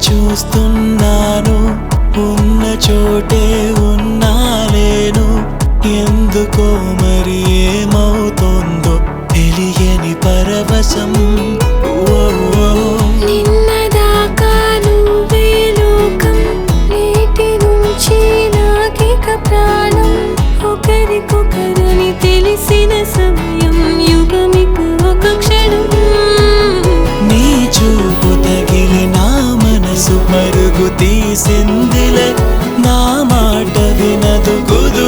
చూస్తున్నాను ఉన్న చోటే ఉన్నాలేను ఎందుకో మరి ఏమవుతుందో తెలియని పరవశం ఓ ఓ నిన్నదాకా నువ్వే లోకం నేటి నుంచి నాకిక ప్రాణం ఒకరికొకరని తెలిసిన సమయం యుగమికు ఒక క్షణం నీ చూపు తగిలి నా మనసు పరుగు తీసిందిలే నా